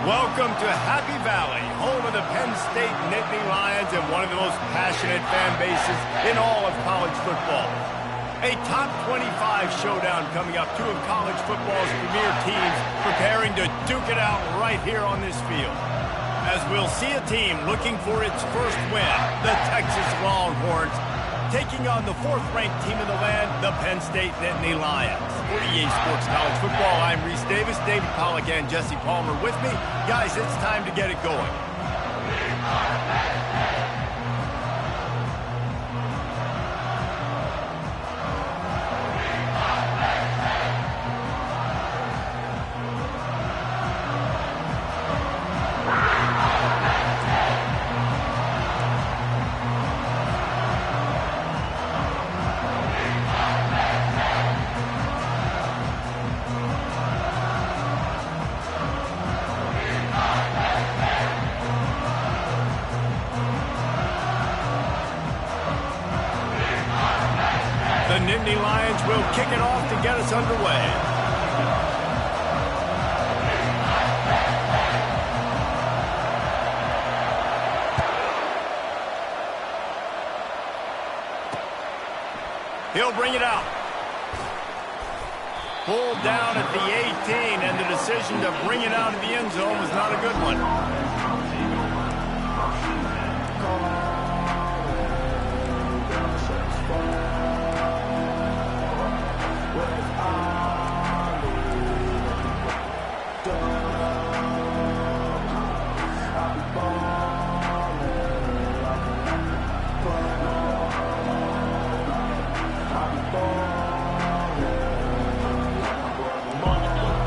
Welcome to Happy Valley, home of the Penn State Nittany Lions and one of the most passionate fan bases in all of college football. A top 25 showdown coming up, two of college football's premier teams preparing to duke it out right here on this field. As we'll see a team looking for its first win, the Texas Longhorns, taking on the fourth-ranked team in the land, the Penn State Nittany Lions. For EA Sports College Football, I'm Reese Davis, David Pollack, and Jesse Palmer with me. Guys, it's time to get it going. The Nittany Lions will kick it off to get us underway. He'll bring it out. Pulled down at the 18, and the decision to bring it out of the end zone was not a good one.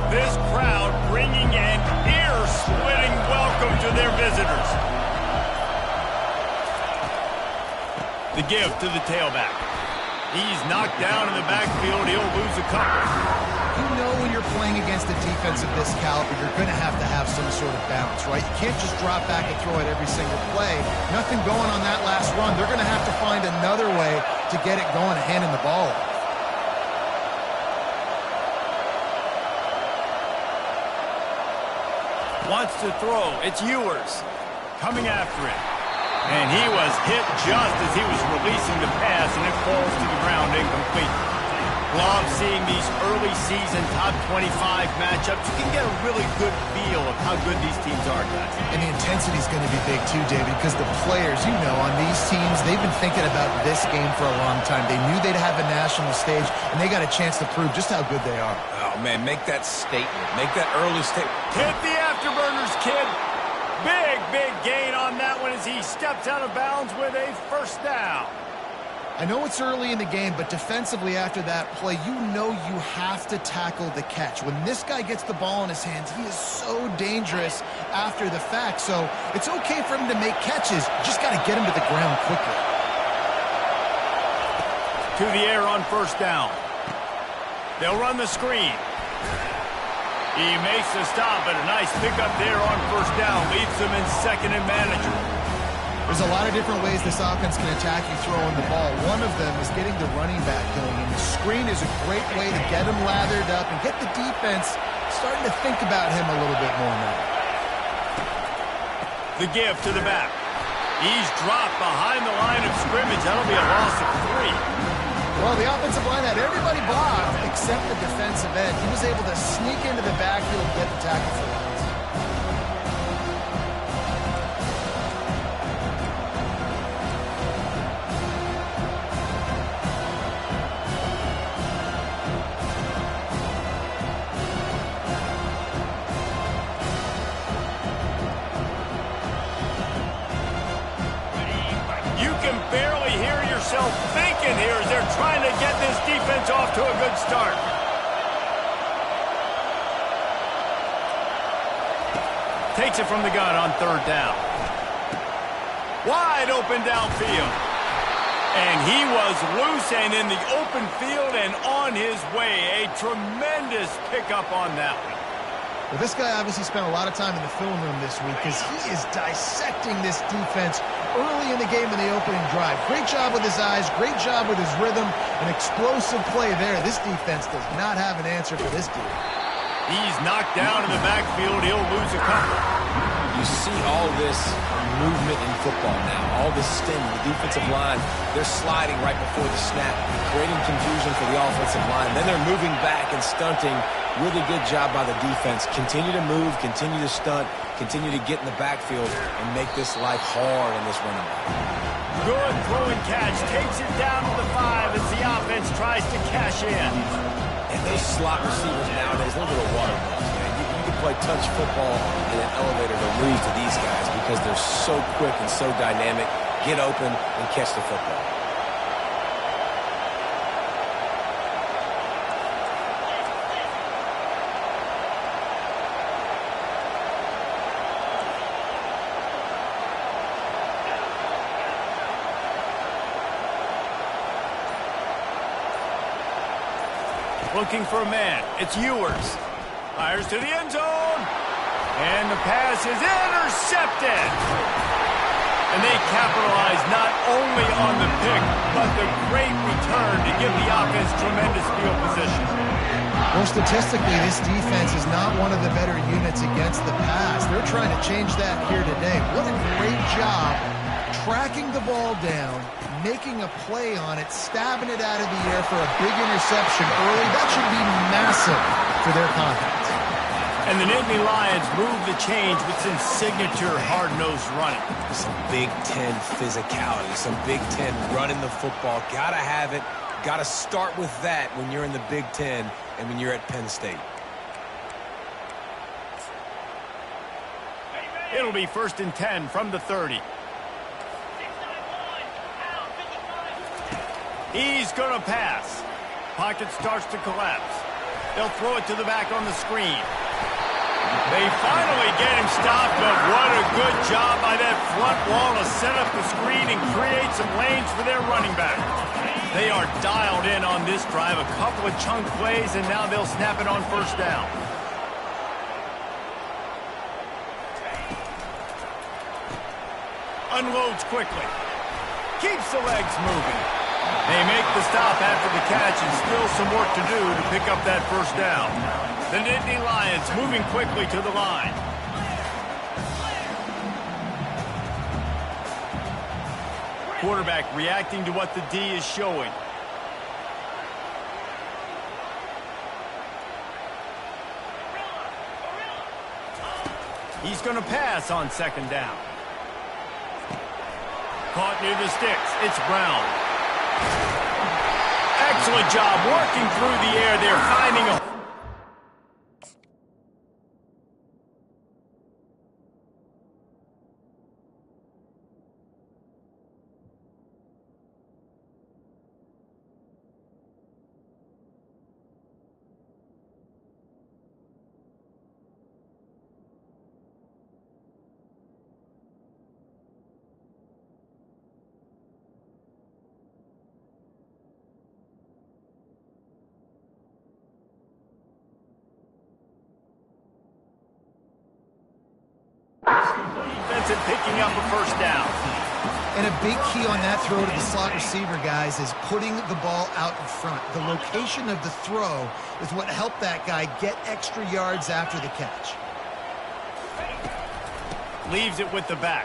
This crowd bringing an ear-splitting welcome to their visitors. The give to the tailback. He's knocked down in the backfield. He'll lose a couple. You know when you're playing against a defense of this caliber, you're going to have some sort of balance, right? You can't just drop back and throw it every single play. Nothing going on that last run. They're going to have to find another way to get it going and handing the ball off. Wants to throw. It's Ewers coming after it. And he was hit just as he was releasing the pass, and it falls to the ground incomplete. Love seeing these early season top 25 matchups. You can get a really good feel of how good these teams are, guys. And the intensity is going to be big too, David, because the players, you know, on these teams, they've been thinking about this game for a long time. They knew they'd have a national stage, and they got a chance to prove just how good they are. Oh, man, make that statement. Make that early statement. Hit the afterburners, kid. Big gain on that one as he steps out of bounds with a first down. I know it's early in the game, but defensively after that play, you know you have to tackle the catch. When this guy gets the ball in his hands, he is so dangerous after the fact. So it's okay for him to make catches. Just got to get him to the ground quickly. To the air on first down. They'll run the screen. He makes the stop, but a nice pickup there on first down. Leaves them in second and manageable. There's a lot of different ways this offense can attack you throwing the ball. One of them is getting the running back going, and the screen is a great way to get him lathered up and get the defense starting to think about him a little bit more now. The give to the back. He's dropped behind the line of scrimmage. That'll be a loss of 3. Well, the offensive line had everybody blocked except the defensive end. He was able to sneak into the backfield and get the tackle for loss. You can barely hear yourself thinking here as they're trying to get this defense off to a good start. Takes it from the gun on third down. Wide open downfield. And he was loose and in the open field and on his way. A tremendous pickup on that one. Well, this guy obviously spent a lot of time in the film room this week because he is dissecting this defense early in the game in the opening drive. Great job with his eyes, great job with his rhythm, an explosive play there. This defense does not have an answer for this dude. He's knocked down in the backfield. He'll lose a couple. You see all this movement in football now, all this sting. The defensive line, they're sliding right before the snap, creating confusion for the offensive line. Then they're moving back and stunting. Really good job by the defense. Continue to move, continue to stunt, continue to get in the backfield and make this life hard on this running back. Good throw and catch. Takes it down to the 5 as the offense tries to cash in. And those slot receivers nowadays, they're a little water balls, man. You can play touch football in an elevator to lose to these guys because they're so quick and so dynamic. Get open and catch the football. Looking for a man. It's Ewers. Fires to the end zone. And the pass is intercepted. And they capitalize not only on the pick, but the great return to give the offense tremendous field position. Well, statistically, this defense is not one of the better units against the pass. They're trying to change that here today. What a great job tracking the ball down, making a play on it, stabbing it out of the air for a big interception early. That should be massive for their confidence. And the Nittany Lions move the change with some signature hard-nosed running. Some Big Ten physicality, some Big Ten running the football. Gotta have it. Gotta start with that when you're in the Big Ten and when you're at Penn State. It'll be 1st and 10 from the 30. He's going to pass. Pocket starts to collapse. They'll throw it to the back on the screen. They finally get him stopped, but what a good job by that front wall to set up the screen and create some lanes for their running back. They are dialed in on this drive. A couple of chunk plays, and now they'll snap it on 1st down. Unloads quickly. Keeps the legs moving. They make the stop after the catch and still some work to do to pick up that 1st down. The Nittany Lions moving quickly to the line. Quarterback reacting to what the D is showing. He's going to pass on 2nd down. Caught near the sticks. It's Brown. Excellent job working through the air there, finding a... And picking up a 1st down. And a big key on that throw to the slot receiver, guys, is putting the ball out in front. The location of the throw is what helped that guy get extra yards after the catch. Leaves it with the back.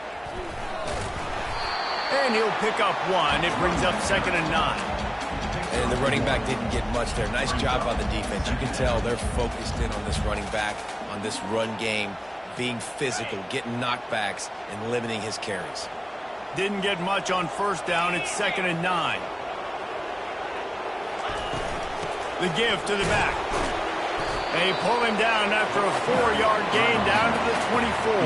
And he'll pick up 1. It brings up 2nd and 9. And the running back didn't get much there. Nice job by the defense. You can tell they're focused in on this running back, on this run game, being physical, getting knockbacks, and limiting his carries. Didn't get much on 1st down. It's 2nd and 9. The give to the back. They pull him down after a 4-yard gain down to the 24.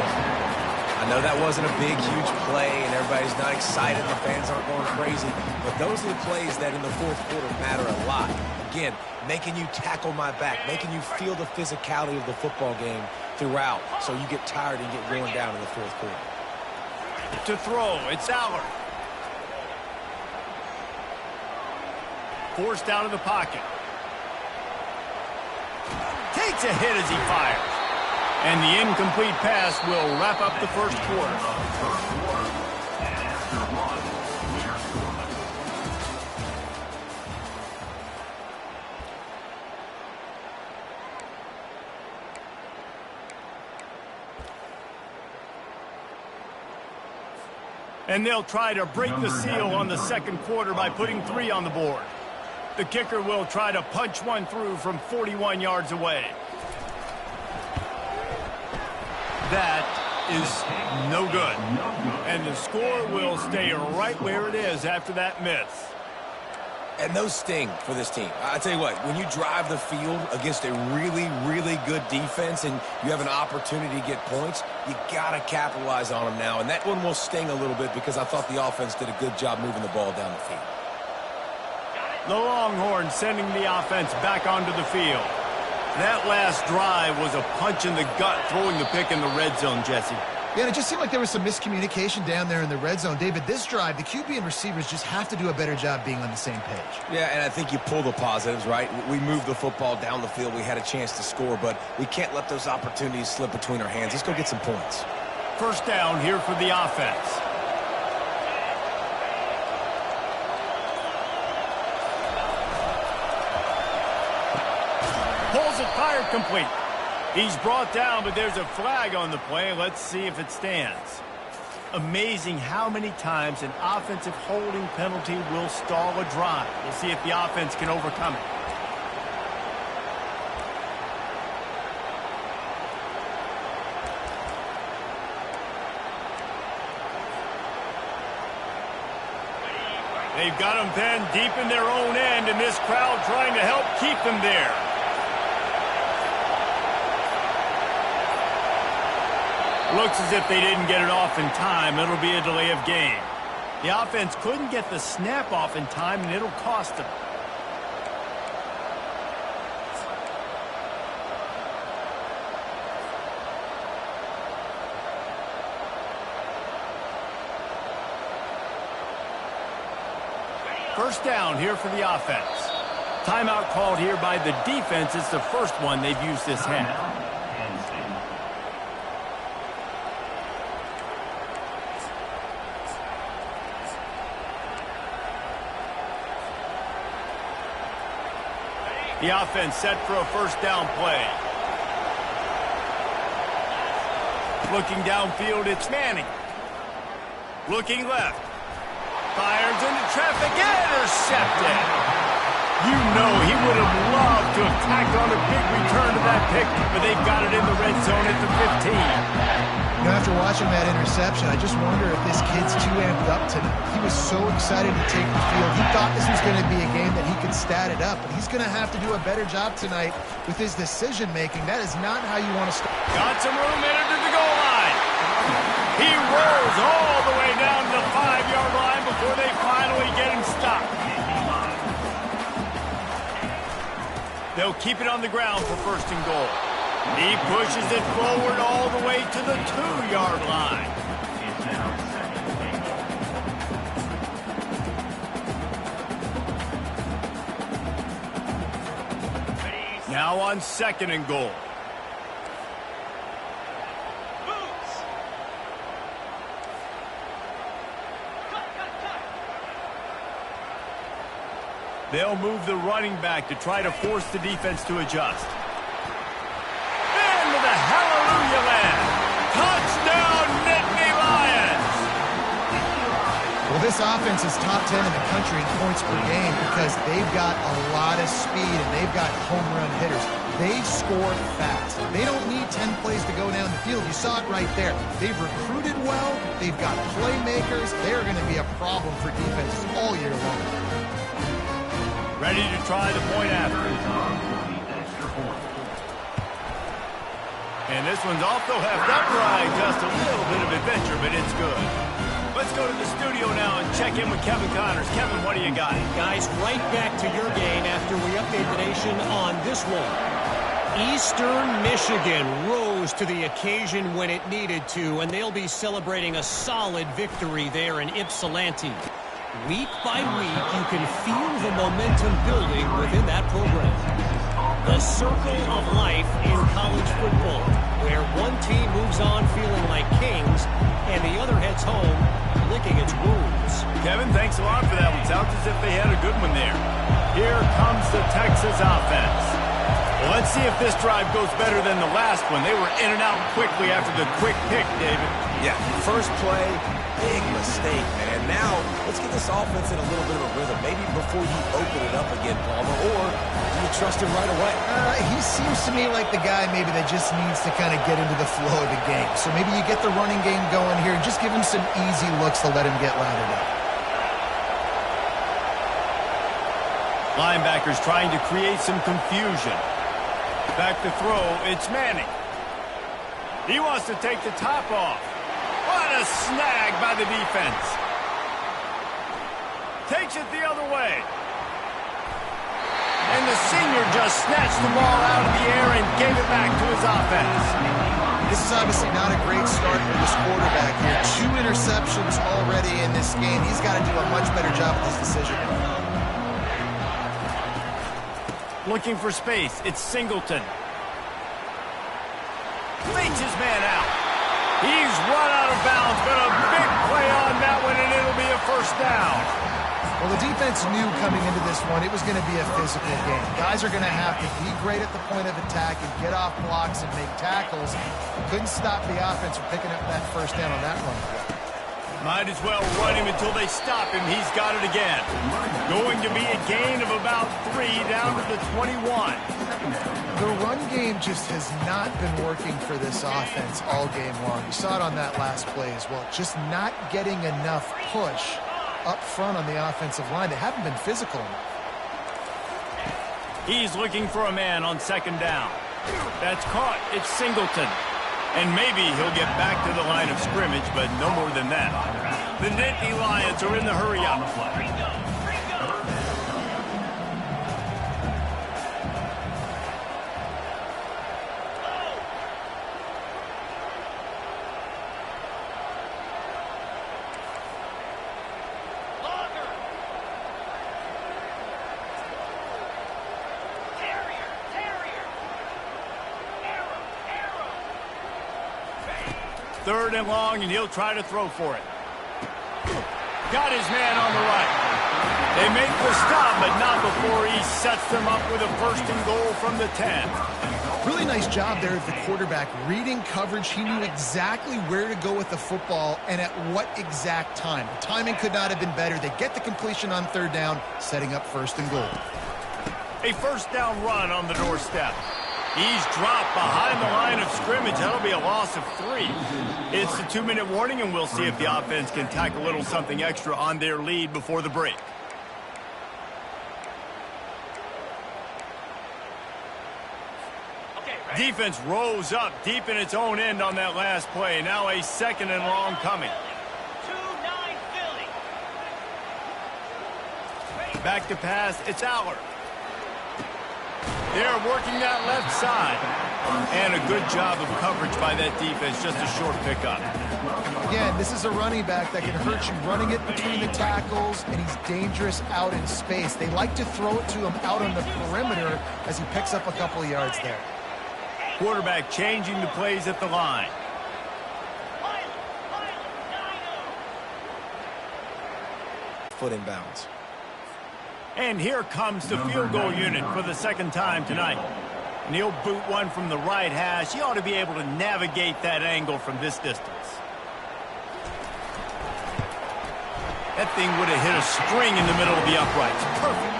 I know that wasn't a big, huge play, and everybody's not excited. The fans aren't going crazy. But those are the plays that in the 4th quarter matter a lot. Again, making you tackle my back, making you feel the physicality of the football game throughout, so you get tired and get worn down in the 4th quarter. To throw, it's Allard. Forced out of the pocket. Takes a hit as he fires. And the incomplete pass will wrap up the 1st quarter. And they'll try to break the seal on the second quarter by putting 3 on the board. The kicker will try to punch one through from 41 yards away. That is no good. And the score will stay right where it is after that miss. And those sting for this team. I tell you what, when you drive the field against a really, really good defense and you have an opportunity to get points, you got to capitalize on them now. And that one will sting a little bit because I thought the offense did a good job moving the ball down the field. The Longhorns sending the offense back onto the field. That last drive was a punch in the gut, throwing the pick in the red zone, Jesse. Yeah, and it just seemed like there was some miscommunication down there in the red zone. David, this drive, the QB and receivers just have to do a better job being on the same page. Yeah, and I think you pull the positives, right? We moved the football down the field. We had a chance to score, but we can't let those opportunities slip between our hands. Let's go get some points. First down here for the offense. Pulls it, fired, complete. He's brought down, but there's a flag on the play. Let's see if it stands. Amazing how many times an offensive holding penalty will stall a drive. We'll see if the offense can overcome it. They've got them pinned deep in their own end, and this crowd trying to help keep them there. Looks as if they didn't get it off in time. It'll be a delay of game. The offense couldn't get the snap off in time, and it'll cost them. First down here for the offense. Timeout called here by the defense. It's the first one they've used this half. The offense set for a first down play. Looking downfield, it's Manning. Looking left. Fires into traffic, intercepted. You know he would have loved to have tacked on a big return to that pick, but they've got it in the red zone at the 15. You know, after watching that interception, I just wonder if this kid's too amped up tonight. He was so excited to take the field. He thought this was going to be a game that he could stat it up, but he's going to have to do a better job tonight with his decision-making. That is not how you want to start. Got some room in to the goal line. He rolls all the way down to the 5-yard line before they finally get him stopped. They'll keep it on the ground for first and goal. He pushes it forward all the way to the 2-yard line. Now on second and goal. They'll move the running back to try to force the defense to adjust. Into the hallelujah land. Touchdown, Nittany Lions! Well, this offense is top 10 in the country in points per game because they've got a lot of speed and they've got home run hitters. They score fast. They don't need 10 plays to go down the field. You saw it right there. They've recruited well. They've got playmakers. They're going to be a problem for defenses all year long. Ready to try the point after. And this one's also heft upright. Just a little bit of adventure, but it's good. Let's go to the studio now and check in with Kevin Connors. Kevin, what do you got? Guys, right back to your game after we update the nation on this one. Eastern Michigan rose to the occasion when it needed to, and they'll be celebrating a solid victory there in Ypsilanti. Week by week, you can feel the momentum building within that program. The circle of life in college football, where one team moves on feeling like kings, and the other heads home licking its wounds. Kevin, thanks a lot for that one. Sounds as if they had a good one there. Here comes the Texas offense. Well, let's see if this drive goes better than the last one. They were in and out quickly after the quick pick, David. Yeah, first play, big mistake, man. Now, let's get this offense in a little bit of a rhythm. Maybe before you open it up again, Palmer, or do you trust him right away? He seems to me like the guy maybe that just needs to kind of get into the flow of the game. So maybe you get the running game going here and just give him some easy looks to let him get lathered up. Linebackers trying to create some confusion. Back to throw, it's Manning. He wants to take the top off. What a snag by the defense. Takes it the other way. And the senior just snatched the ball out of the air and gave it back to his offense. This is obviously not a great start for this quarterback here. 2 interceptions already in this game. He's got to do a much better job with this decision. Looking for space. It's Singleton. Fakes his man out. He's run out of bounds, but a big play on that one, and it'll be a first down. Well, the defense knew coming into this one it was going to be a physical game. Guys are going to have to be great at the point of attack and get off blocks and make tackles. Couldn't stop the offense from picking up that first down on that run. Might as well run him until they stop him. He's got it again. Going to be a gain of about 3 down to the 21. The run game just has not been working for this offense all game long. You saw it on that last play as well. Just not getting enough push up front on the offensive line. They haven't been physical enough. He's looking for a man on second down. That's caught. It's Singleton. And maybe he'll get back to the line of scrimmage, but no more than that. The Nittany Lions are in the hurry-up play. Third and long, and he'll try to throw for it. Got his man on the right. They make the stop, but not before he sets them up with a first and goal from the 10. Really nice job there of the quarterback. Reading coverage, he knew exactly where to go with the football and at what exact time. The timing could not have been better. They get the completion on third down, setting up first and goal. A first down run on the doorstep. He's dropped behind the line of scrimmage. That'll be a loss of 3. It's a 2-minute warning, and we'll see if the offense can tack a little something extra on their lead before the break. Defense rose up deep in its own end on that last play. Now a second and long coming. Back to pass. It's Aller. They're working that left side. And a good job of coverage by that defense. Just a short pickup. Again, this is a running back that can hurt you running it between the tackles, and he's dangerous out in space. They like to throw it to him out on the perimeter as he picks up a couple of yards there. Quarterback changing the plays at the line. Foot in bounds. And here comes the field goal unit for the second time tonight. And he'll boot one from the right hash. He ought to be able to navigate that angle from this distance. That thing would have hit a string in the middle of the uprights. Perfect.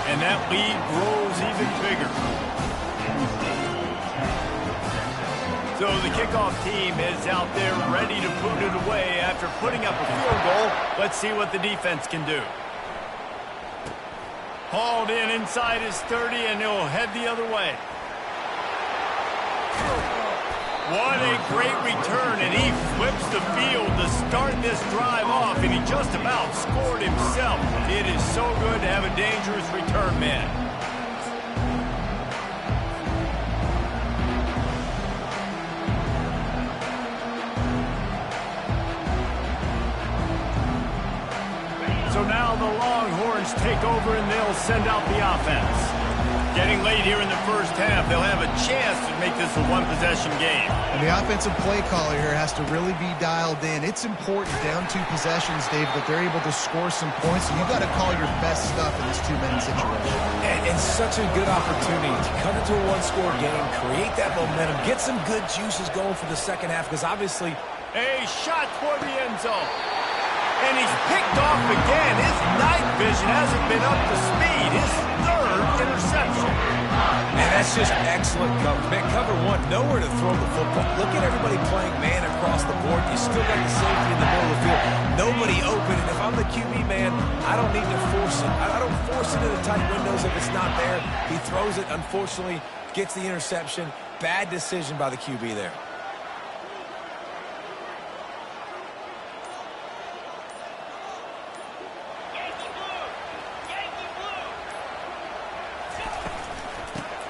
And that lead grows even bigger. So the kickoff team is out there ready to boot it away after putting up a field goal. Let's see what the defense can do. Hauled in inside his 30, and he'll head the other way. What a great return, and he flips the field to start this drive off, and he just about scored himself. It is so good to have a dangerous return man. So now the Longhorns take over, and they'll send out the offense. Getting late here in the first half, they'll have a chance to make this a one-possession game. And the offensive play caller here has to really be dialed in. It's important down 2 possessions, Dave, that they're able to score some points. So you've got to call your best stuff in this 2-minute situation. And such a good opportunity to cut into a one-score game, create that momentum, get some good juices going for the second half, because obviously a shot toward the end zone. And he's picked off again. His night vision hasn't been up to speed. His third interception. And that's just excellent cover. Man, cover one, nowhere to throw the football. Look at everybody playing man across the board. You still got the safety in the middle of the field. Nobody open. And if I'm the QB man, I don't need to force it. I don't force it into tight windows if it's not there. He throws it, unfortunately, gets the interception. Bad decision by the QB there.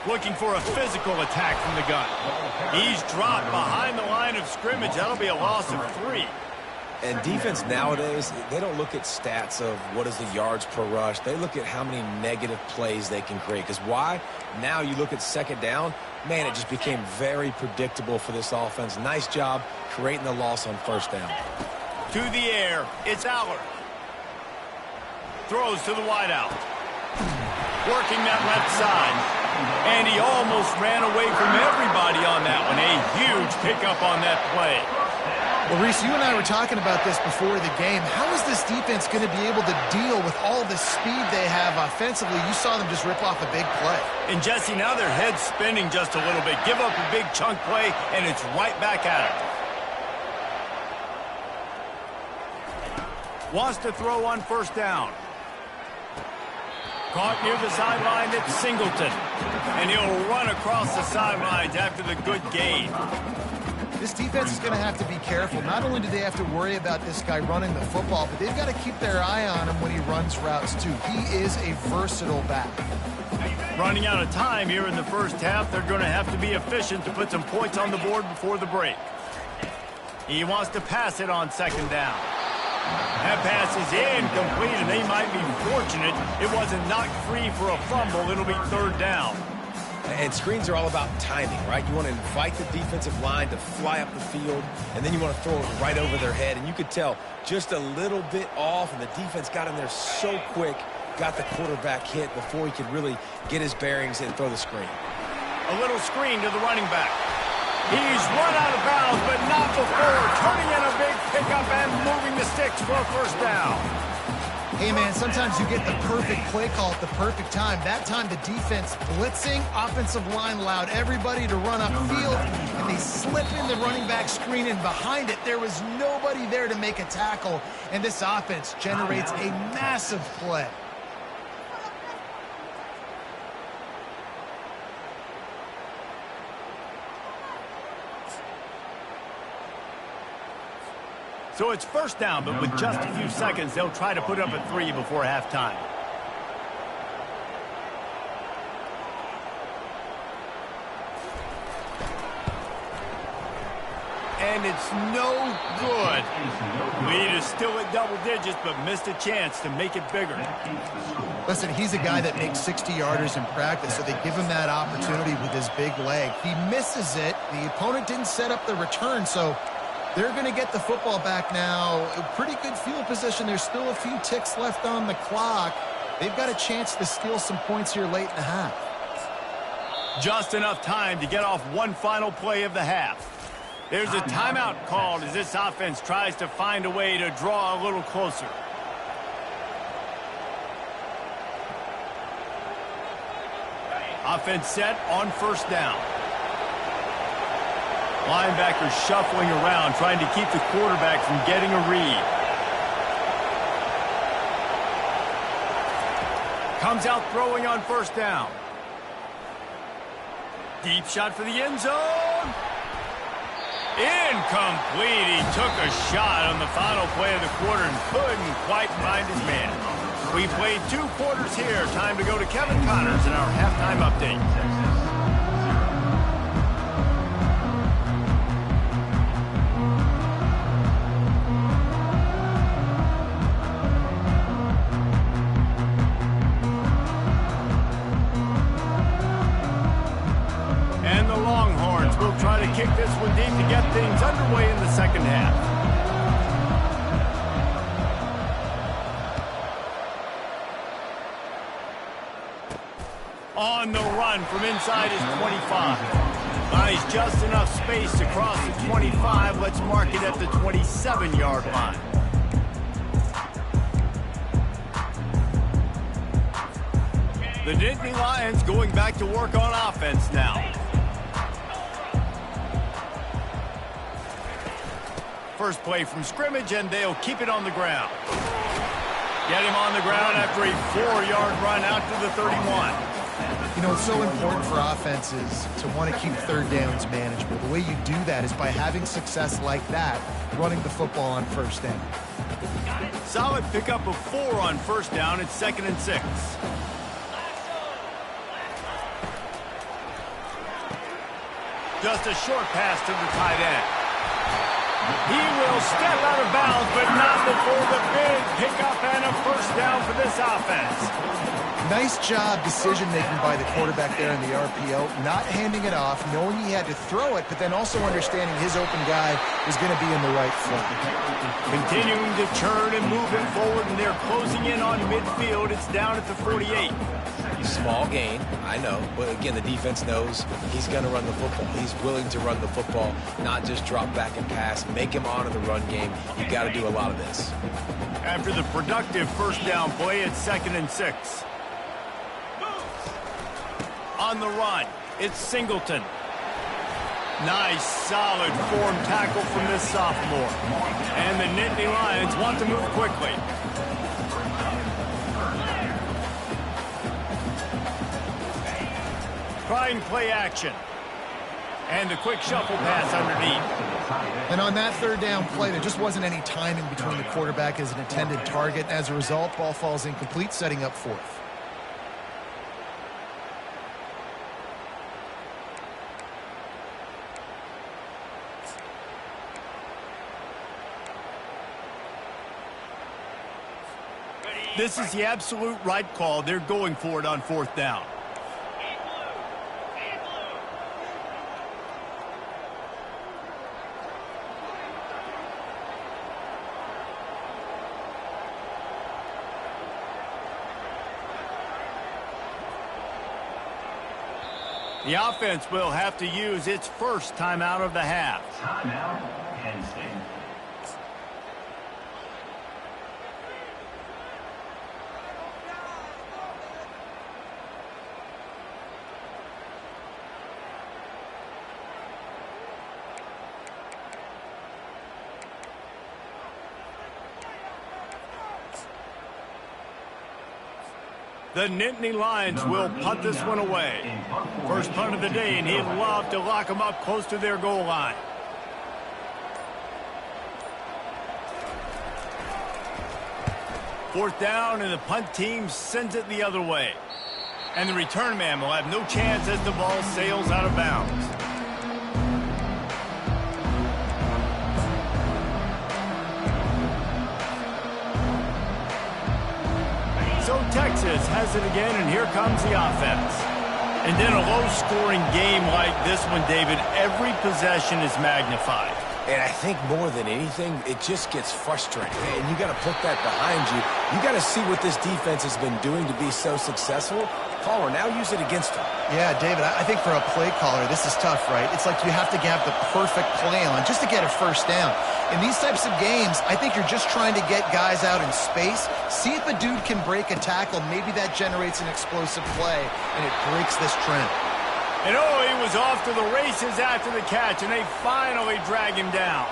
Looking for a physical attack from the gun. He's dropped behind the line of scrimmage. That'll be a loss of 3. And defense nowadays, they don't look at stats of what is the yards per rush. They look at how many negative plays they can create. Because why? Now you look at second down, man, it just became very predictable for this offense. Nice job creating the loss on first down. To the air, it's Allard. Throws to the wideout. Working that left side. And he almost ran away from everybody on that one. A huge pickup on that play. Well, Reese, you and I were talking about this before the game. How is this defense going to be able to deal with all the speed they have offensively? You saw them just rip off a big play. And, Jesse, now their head's spinning just a little bit. Give up a big chunk play, and it's right back at him. Wants to throw on first down. Caught near the sideline, it's Singleton. And he'll run across the sidelines after the good gain. This defense is going to have to be careful. Not only do they have to worry about this guy running the football, but they've got to keep their eye on him when he runs routes, too. He is a versatile back. Running out of time here in the first half, they're going to have to be efficient to put some points on the board before the break. He wants to pass it on second down. That pass is incomplete, and they might be fortunate it wasn't knocked free for a fumble. It'll be third down. And screens are all about timing, right? You want to invite the defensive line to fly up the field, and then you want to throw it right over their head. And you could tell just a little bit off, and the defense got in there so quick, got the quarterback hit before he could really get his bearings and throw the screen. A little screen to the running back. He's run out of bounds, but not before turning in a big pickup and moving the sticks for a first down. Hey, man, sometimes you get the perfect play call at the perfect time. That time the defense blitzing, offensive line allowed everybody to run upfield, and they slip in the running back screen, and behind it there was nobody there to make a tackle, and this offense generates a massive play. So it's first down, but with just a few seconds, they'll try to put up a 3 before halftime. And it's no good. Lead is still at double digits, but missed a chance to make it bigger. Listen, he's a guy that makes 60-yarders in practice, so they give him that opportunity with his big leg. He misses it. The opponent didn't set up the return, so they're going to get the football back now. A pretty good field position. There's still a few ticks left on the clock. They've got a chance to steal some points here late in the half. Just enough time to get off one final play of the half. There's a timeout called as this offense tries to find a way to draw a little closer. Offense set on first down. Linebackers shuffling around, trying to keep the quarterback from getting a read. Comes out throwing on first down. Deep shot for the end zone. Incomplete. He took a shot on the final play of the quarter and couldn't quite find his man. We played 2 quarters here. Time to go to Kevin Connors in our halftime update. And the Longhorns will try to kick this one deep to get things underway in the second half. On the run from inside his 25. Nice, just enough space to cross the 25. Let's mark it at the 27-yard line. The Nittany Lions going back to work on offense now. First play from scrimmage, and they'll keep it on the ground. Get him on the ground after a 4-yard run out to the 31. You know, it's so important for offenses to want to keep third downs manageable. The way you do that is by having success like that, running the football on first down. Solid pickup of 4 on first down. It's 2nd and 6. Just a short pass to the tight end. He will step out of bounds, but not before the big pickup and a first down for this offense. Nice job decision-making by the quarterback there in the RPO, not handing it off, knowing he had to throw it, but then also understanding his open guy was going to be in the right front. Continuing to turn and move it forward, and they're closing in on midfield. It's down at the 48. Small gain, I know, but again, the defense knows he's going to run the football. He's willing to run the football, not just drop back and pass, make him honor the run game. You got to do a lot of this. After the productive first down play, it's 2nd and 6. On the run, it's Singleton. Nice, solid form tackle from this sophomore. And the Nittany Lions want to move quickly. Trying play action. And the quick shuffle pass underneath. And on that third down play, there just wasn't any timing between the quarterback as an intended target. As a result, ball falls incomplete, setting up 4th. This is the absolute right call. They're going for it on 4th down. The offense will have to use its first timeout of the half. Timeout, Penn State. The Nittany Lions will punt this one away. First punt of the day, and he'd love to lock them up close to their goal line. Fourth down, and the punt team sends it the other way. And the return man will have no chance as the ball sails out of bounds. So Texas has it again, and here comes the offense. And in a low-scoring game like this one, David, every possession is magnified. And I think more than anything, it just gets frustrating. And you got to put that behind you. You got to see what this defense has been doing to be so successful. Caller, now use it against them. Yeah, David, I think for a play caller, this is tough, right? It's like you have to have the perfect play on just to get a first down. In these types of games, I think you're just trying to get guys out in space, see if a dude can break a tackle. Maybe that generates an explosive play, and it breaks this trend. And oh, he was off to the races after the catch, and they finally drag him down.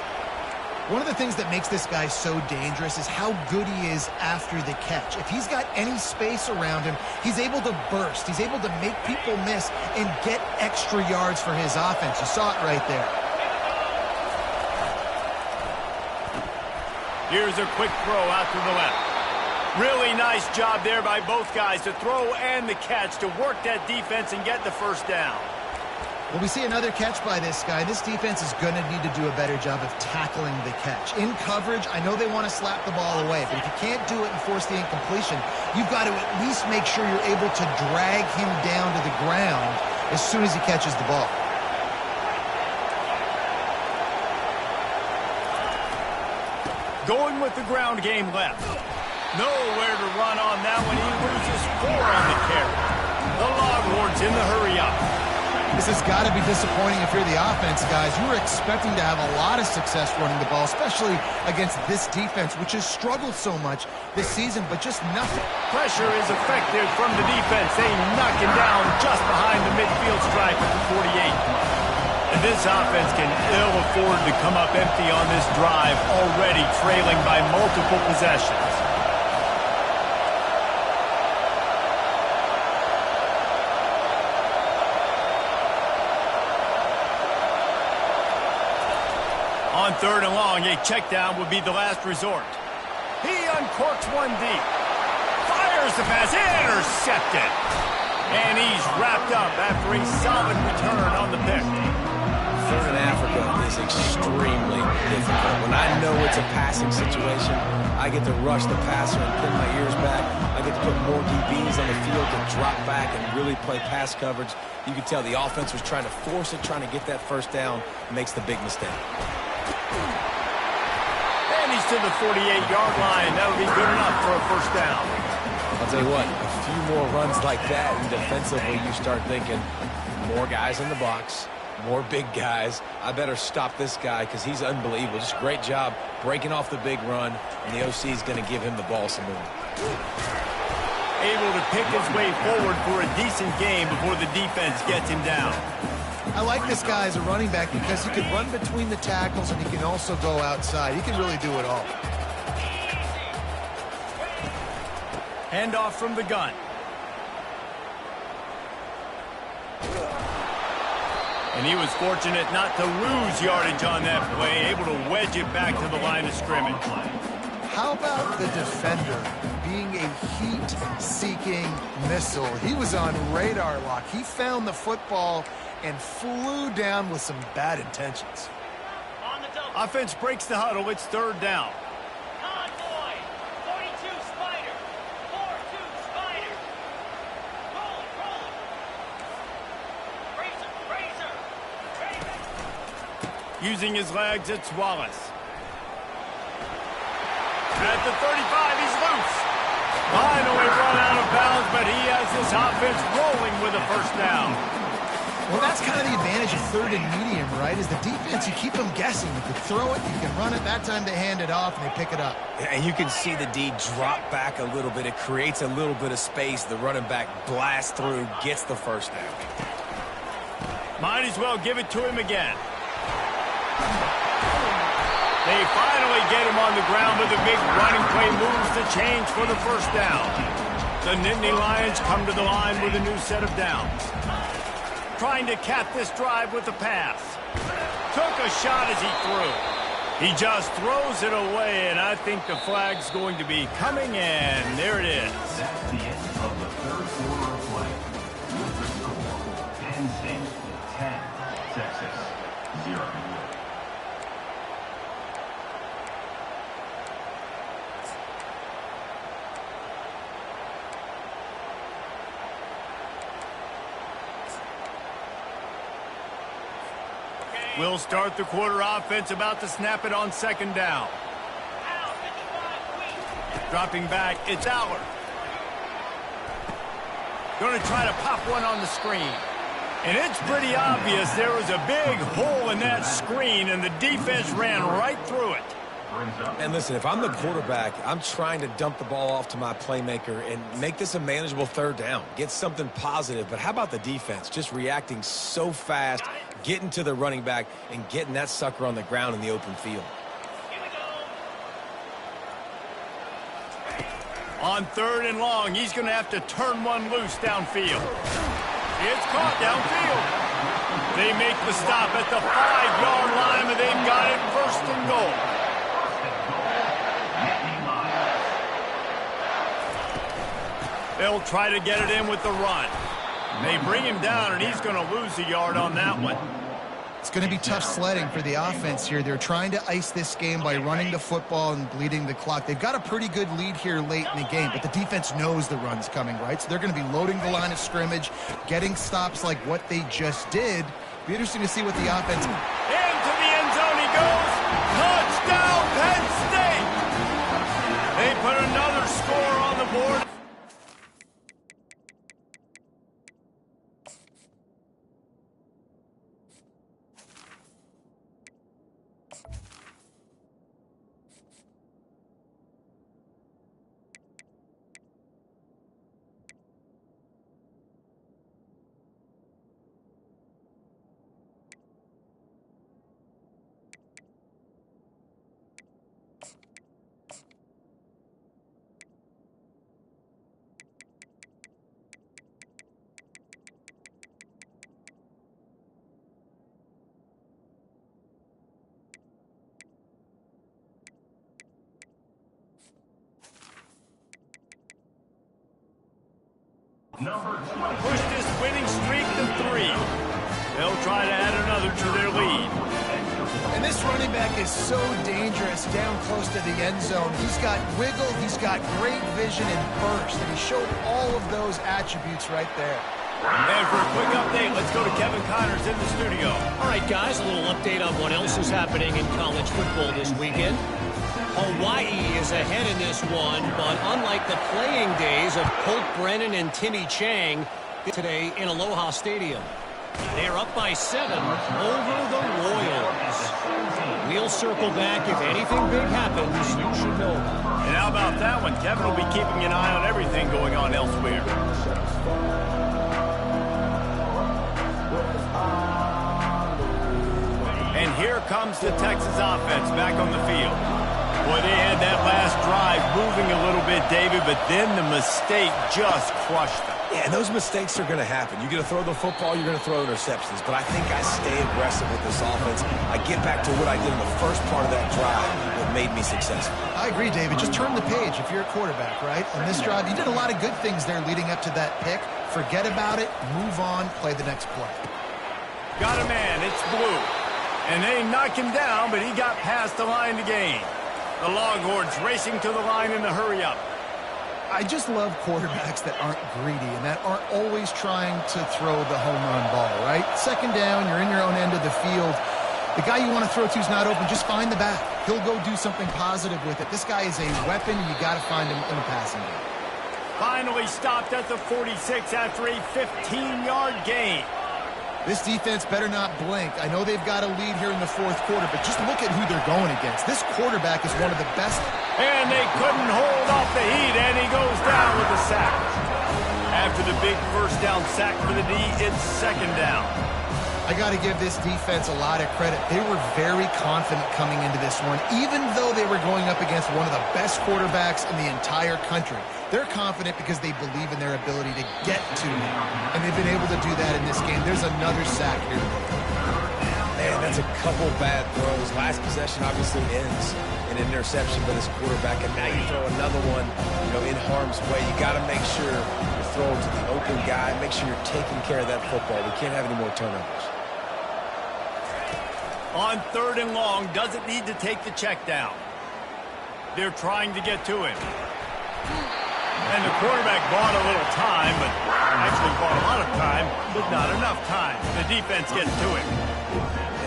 One of the things that makes this guy so dangerous is how good he is after the catch. If he's got any space around him, he's able to burst. He's able to make people miss and get extra yards for his offense. You saw it right there. Here's a quick throw out to the left. Really nice job there by both guys to throw and the catch to work that defense and get the first down. Well, we see another catch by this guy. This defense is going to need to do a better job of tackling the catch. In coverage, I know they want to slap the ball away, but if you can't do it and force the incompletion, you've got to at least make sure you're able to drag him down to the ground as soon as he catches the ball. Going with the ground game left. Nowhere to run on that one. He loses 4 on the carry. The Longhorns defense in the hurry-up. This has got to be disappointing if you're the offense, guys. You were expecting to have a lot of success running the ball, especially against this defense, which has struggled so much this season, but just nothing. Pressure is effective from the defense. They knock him down just behind the midfield stripe at the 48. And this offense can ill afford to come up empty on this drive, already trailing by multiple possessions. On 3rd and long, a check down would be the last resort. He uncorks one deep. Fires the pass, intercepted. And he's wrapped up after a solid return on the pick. 3rd and Africa is extremely difficult. When I know it's a passing situation, I get to rush the passer and pin my ears back. I get to put more DBs on the field to drop back and really play pass coverage. You can tell the offense was trying to force it, trying to get that first down, makes the big mistake. And he's to the 48-yard line. That'll be good enough for a first down. I'll tell you what, a few more runs like that, and defensively you start thinking, more guys in the box, more big guys. I better stop this guy because he's unbelievable. Just a great job breaking off the big run, and the OC is going to give him the ball some more. Able to pick his way forward for a decent game before the defense gets him down. I like this guy as a running back because he can run between the tackles and he can also go outside. He can really do it all. Handoff from the gun. And he was fortunate not to lose yardage on that play, able to wedge it back to the line of scrimmage. How about the defender being a heat-seeking missile? He was on radar lock. He found the football and flew down with some bad intentions. Offense breaks the huddle. It's 3rd down. Convoy, 42 Spider, 4-2 Spider. Roll it. Razor. Using his legs, it's Wallace. At the 35, he's loose. Finally run out of bounds, but he has this offense rolling with a first down. Well, that's kind of the advantage of 3rd and medium, right? Is the defense, you keep them guessing. You can throw it, you can run it. That time they hand it off, and they pick it up. And you can see the D drop back a little bit. It creates a little bit of space. The running back blasts through, gets the first down. Might as well give it to him again. They finally get him on the ground with a big running play, moves the chains for the first down. The Nittany Lions come to the line with a new set of downs. Trying to cap this drive with a pass. Took a shot as he threw. He just throws it away, and I think the flag's going to be coming, and there it is. That's the end of the 3rd quarter of play. With the score, Penn State 10, Texas 0. We'll start the quarter offense, about to snap it on 2nd down. Dropping back, it's Allard. Going to try to pop one on the screen. And it's pretty obvious there was a big hole in that screen, and the defense ran right through it. And listen, if I'm the quarterback, I'm trying to dump the ball off to my playmaker and make this a manageable 3rd down. Get something positive. But how about the defense? Just reacting so fast, getting to the running back, and getting that sucker on the ground in the open field. On 3rd and long, he's going to have to turn one loose downfield. It's caught downfield. They make the stop at the 5-yard line, and they've got it 1st and goal. They'll try to get it in with the run. They bring him down, and he's going to lose a yard on that one. It's going to be tough sledding for the offense here. They're trying to ice this game by running the football and bleeding the clock. They've got a pretty good lead here late in the game, but the defense knows the run's coming, right? So they're going to be loading the line of scrimmage, getting stops like what they just did. Be interesting to see what the offense... Into the end zone he goes. Touchdown, Penn State! They put another score on the board. Number 20. Push this winning streak to 3. They'll try to add another to their lead. And this running back is so dangerous down close to the end zone. He's got wiggle, he's got great vision and burst, and he showed all of those attributes right there. And for a quick update, let's go to Kevin Connors in the studio. All right, guys, a little update on what else is happening in college football this weekend. Hawaii is ahead in this one, but unlike the playing days of Colt Brennan and Timmy Chang today in Aloha Stadium. They're up by 7 over the Royals. We'll circle back if anything big happens. You should know. And how about that one? Kevin will be keeping an eye on everything going on elsewhere. And here comes the Texas offense back on the field. Boy, they had that last drive moving a little bit, David, but then the mistake just crushed them. Yeah, and those mistakes are going to happen. You're going to throw the football, you're going to throw interceptions. But I think I stay aggressive with this offense. I get back to what I did in the first part of that drive that made me successful. I agree, David. Just turn the page if you're a quarterback, right? On this drive, you did a lot of good things there leading up to that pick. Forget about it, move on, play the next play. Got a man, it's Blue. And they knock him down, but he got past the line to gain. The Longhorns racing to the line in the hurry-up. I just love quarterbacks that aren't greedy and that aren't always trying to throw the home run ball, right? Second down, you're in your own end of the field. The guy you want to throw to is not open. Just find the back. He'll go do something positive with it. This guy is a weapon, and you got to find him in the passing game. Finally stopped at the 46 after a 15-yard gain. This defense better not blink. I know they've got a lead here in the fourth quarter, but just look at who they're going against. This quarterback is one of the best. And they couldn't hold off the heat, and he goes down with a sack. After the big first down sack for the D, it's second down. I got to give this defense a lot of credit. They were very confident coming into this one, even though they were going up against one of the best quarterbacks in the entire country. They're confident because they believe in their ability to get to him, and they've been able to do that in this game. There's another sack here. Man, that's a couple bad throws. Last possession obviously ends in an interception by this quarterback, and now you throw another one, in harm's way. You got to make sure you're throwing to the open guy. Make sure you're taking care of that football. We can't have any more turnovers. On third and long, doesn't need to take the check down. They're trying to get to him. And the quarterback bought a little time, but actually bought a lot of time, but not enough time. The defense gets to him.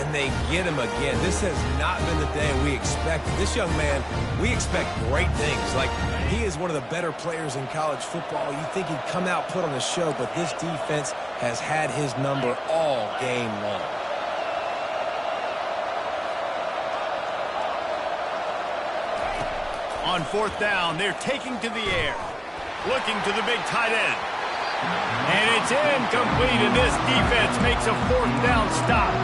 And they get him again. This has not been the day we expected. This young man, we expect great things. Like, he is one of the better players in college football. You think he'd come out, put on a show, but this defense has had his number all game long. On fourth down, they're taking to the air. Looking to the big tight end. And it's incomplete, and this defense makes a fourth down stop.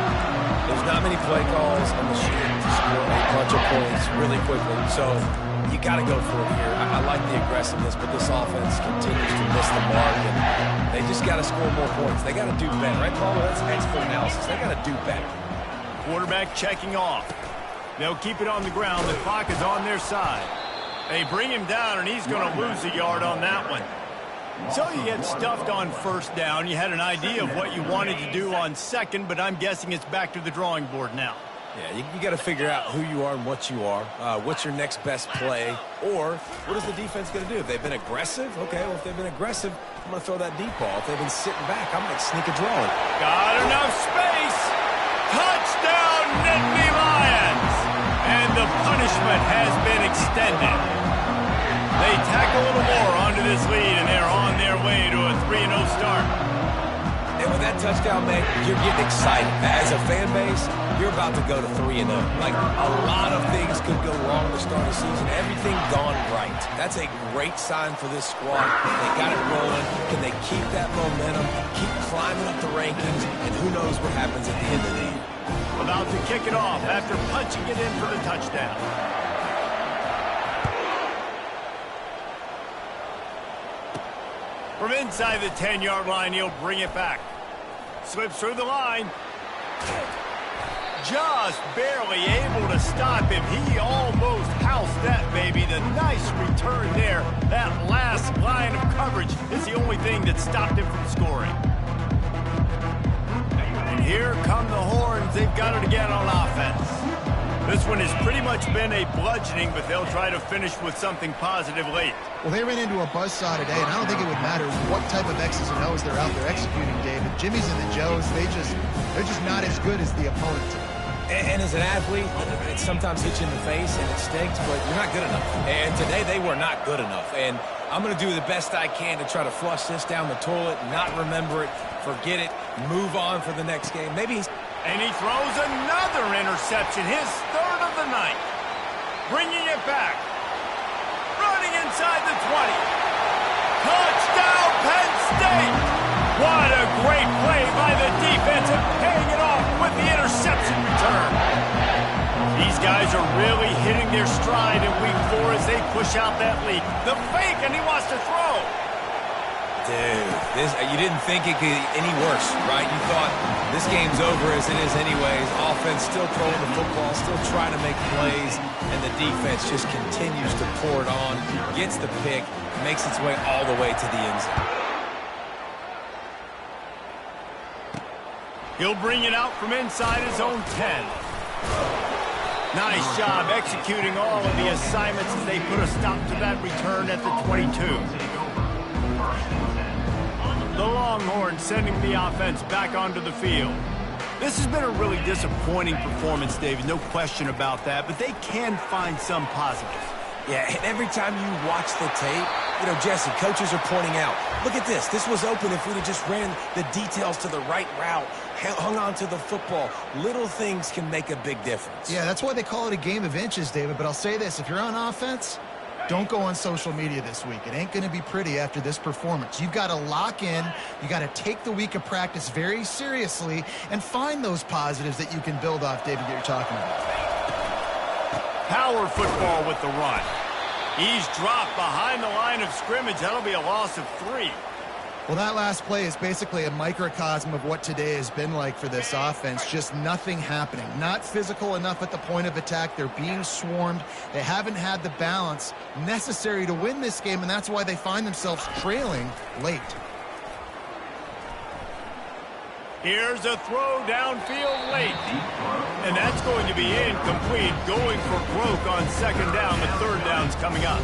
There's not many play calls on the sheet to score a bunch of points really quickly, so you got to go for it here. I like the aggressiveness, but this offense continues to miss the mark, and they just got to score more points. They got to do better, right, Paul? That's expert analysis. They got to do better. Quarterback checking off. They'll keep it on the ground. The clock is on their side. They bring him down, and he's going to lose a yard on that one. So you get stuffed on first down. You had an idea of what you wanted to do on second, but I'm guessing it's back to the drawing board now. Yeah, you got to figure out who you are and what you are. What's your next best play? Or what is the defense going to do? If they've been aggressive, okay, well, if they've been aggressive, I'm going to throw that deep ball. If they've been sitting back, I might sneak a draw in. Got enough space. Touchdown, Nittany Lions. And the punishment has been extended. They tack a little more onto this lead, and they're on their way to a 3-0 start. And with that touchdown, man, you're getting excited. As a fan base, you're about to go to 3-0. Like, a lot of things could go wrong to start the season. Everything gone right. That's a great sign for this squad. They got it rolling. Can they keep that momentum, keep climbing up the rankings, and who knows what happens at the end of the year. About to kick it off after punching it in for the touchdown. From inside the 10-yard line, he'll bring it back. Slips through the line. Just barely able to stop him. He almost housed that baby. The nice return there. That last line of coverage is the only thing that stopped him from scoring. And here come the horns. They've got it again on offense. This one has pretty much been a bludgeoning, but they'll try to finish with something positive late. Well, they ran into a buzzsaw today, and I don't think it would matter what type of X's and O's they're out there executing, David. Jimmy's and the Joes, they're just not as good as the opponent. And as an athlete, it sometimes hits you in the face and it stinks, but you're not good enough. And today they were not good enough. And I'm going to do the best I can to try to flush this down the toilet, not remember it, forget it, move on for the next game. Maybe he's... And he throws another interception, his third of the night. Bringing it back. Running inside the 20. Touchdown, Penn State! What a great play by the defense and paying it off with the interception return. These guys are really hitting their stride in week 4 as they push out that lead. The fake, and he wants to throw. Dude, you didn't think it could get any worse, right? You thought this game's over as it is anyways. Offense still throwing the football, still trying to make plays, and the defense just continues to pour it on, gets the pick, makes its way all the way to the end zone. He'll bring it out from inside his own 10. Nice job executing all of the assignments as they put a stop to that return at the 22. The Longhorns sending the offense back onto the field. This has been a really disappointing performance, David, no question about that, but they can find some positives. Yeah, and every time you watch the tape, you know, Jesse, coaches are pointing out, look at this. This was open if we'd have just ran the details to the right route, hung on to the football. Little things can make a big difference. Yeah, that's why they call it a game of inches, David. But I'll say this, if you're on offense, don't go on social media this week. It ain't going to be pretty after this performance. You've got to lock in. You got to take the week of practice very seriously and find those positives that you can build off, David, that you're talking about. Power football with the run. He's dropped behind the line of scrimmage. That'll be a loss of 3. Well, that last play is basically a microcosm of what today has been like for this offense. Just nothing happening. Not physical enough at the point of attack. They're being swarmed. They haven't had the balance necessary to win this game, and that's why they find themselves trailing late. Here's a throw downfield late. And that's going to be incomplete. Going for broke on second down. The third down's coming up.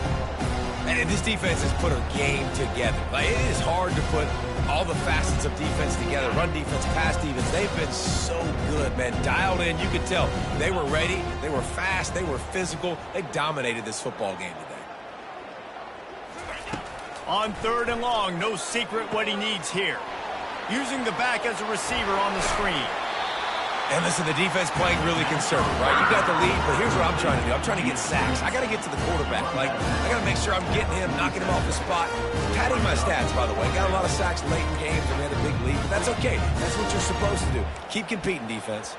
And this defense has put a game together. Like, it is hard to put all the facets of defense together. Run defense, pass defense. They've been so good, man. Dialed in. You could tell they were ready. They were fast. They were physical. They dominated this football game today. On third and long, no secret what he needs here. Using the back as a receiver on the screen. And listen, the defense playing really conservative, right? You got the lead, but here's what I'm trying to do. I'm trying to get sacks. I got to get to the quarterback. Like, I got to make sure I'm getting him, knocking him off the spot. Padding my stats, by the way. Got a lot of sacks late in games, and we had a big lead, but that's okay. That's what you're supposed to do. Keep competing, defense.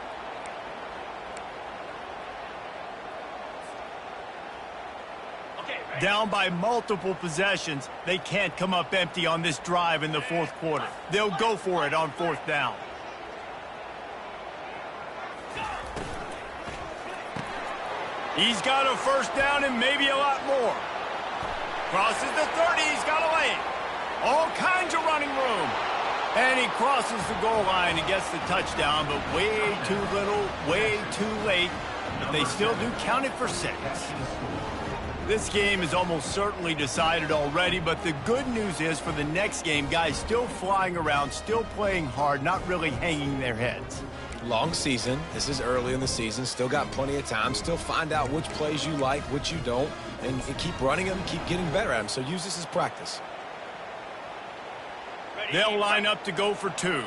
Down by multiple possessions, they can't come up empty on this drive in the fourth quarter. They'll go for it on fourth down. He's got a first down and maybe a lot more. Crosses the 30, he's got a lane. All kinds of running room. And he crosses the goal line and gets the touchdown, but way too little, way too late. But they still do count it for 6. This game is almost certainly decided already, but the good news is for the next game, guys still flying around, still playing hard, not really hanging their heads. Long season. This is early in the season. Still got plenty of time. Still find out which plays you like, which you don't, and keep running them, keep getting better at them. So use this as practice. They'll line up to go for 2.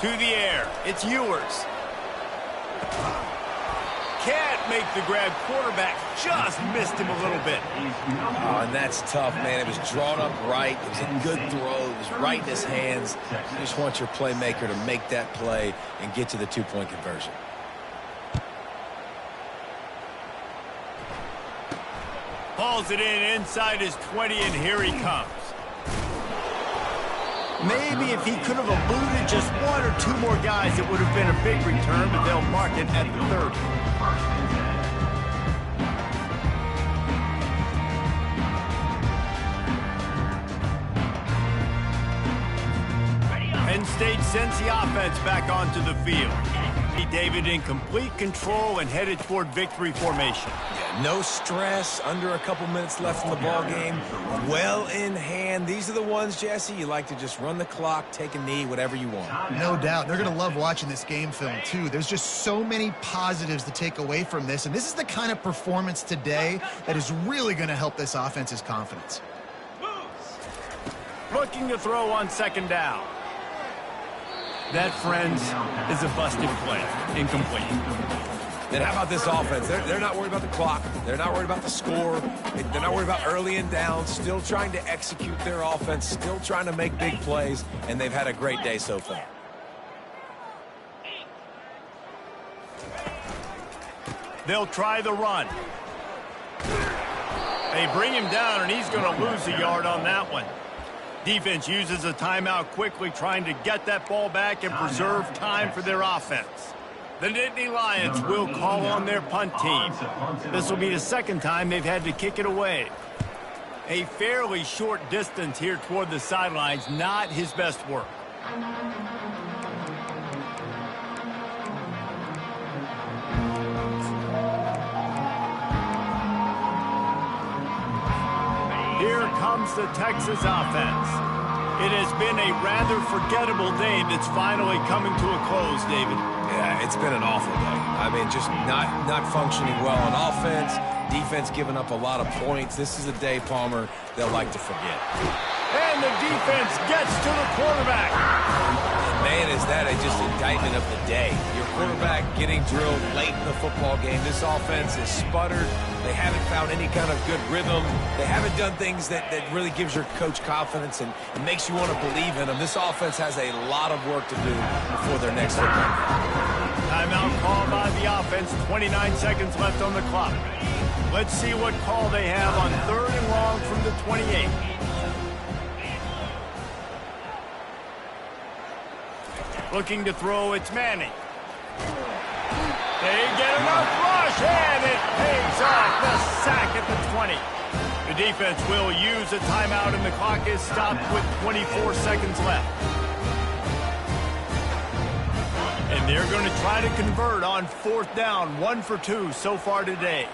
To the air. It's Ewers. can't make the grab. Quarterback just missed him a little bit. Oh, and that's tough, man. It was drawn up right. It was a good throw. It was right in his hands. You just want your playmaker to make that play and get to the two-point conversion. Hauls it inside his 20, and here he comes. Maybe if he could have eluded just one or two more guys, it would have been a big return, but they'll mark it at the 30. Penn State sends the offense back onto the field. David in complete control and headed toward victory formation. Yeah, no stress, under a couple minutes left in the ball game, well in hand. These are the ones, Jesse, you like to just run the clock, take a knee, whatever you want. No doubt. They're going to love watching this game film, too. There's just so many positives to take away from this, and this is the kind of performance today that is really going to help this offense's confidence. Looking to throw on second down. That, friends, is a busted play. Incomplete. Then how about this offense? They're not worried about the clock. They're not worried about the score. They're not worried about early and down. Still trying to execute their offense. Still trying to make big plays. And they've had a great day so far. They'll try the run. They bring him down, and he's going to lose a yard on that one. Defense uses a timeout quickly, trying to get that ball back and preserve time for their offense. The Nittany Lions will call on their punt team. This will be the second time they've had to kick it away. A fairly short distance here toward the sidelines, not his best work. Here comes the Texas offense. It has been a rather forgettable day that's finally coming to a close, David. Yeah, it's been an awful day. I mean, just not functioning well on offense. Defense giving up a lot of points. This is a day, Palmer, they'll like to forget. And the defense gets to the quarterback. Man, is that just indictment of the day. Your quarterback getting drilled late in the football game. This offense is sputtered. They haven't found any kind of good rhythm. They haven't done things that really gives your coach confidence and makes you want to believe in them. This offense has a lot of work to do before their next football game. Timeout called by the offense. 29 seconds left on the clock. Let's see what call they have on 3rd and long from the 28. Looking to throw, it's Manning. They get enough rush, and it pays off. The sack at the 20. The defense will use a timeout, and the clock is stopped with 24 seconds left. And they're going to try to convert on 4th down, 1 for 2 so far today.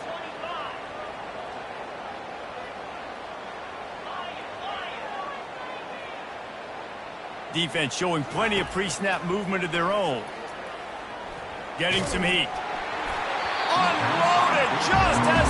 Defense showing plenty of pre-snap movement of their own. Getting some heat. Unloaded just as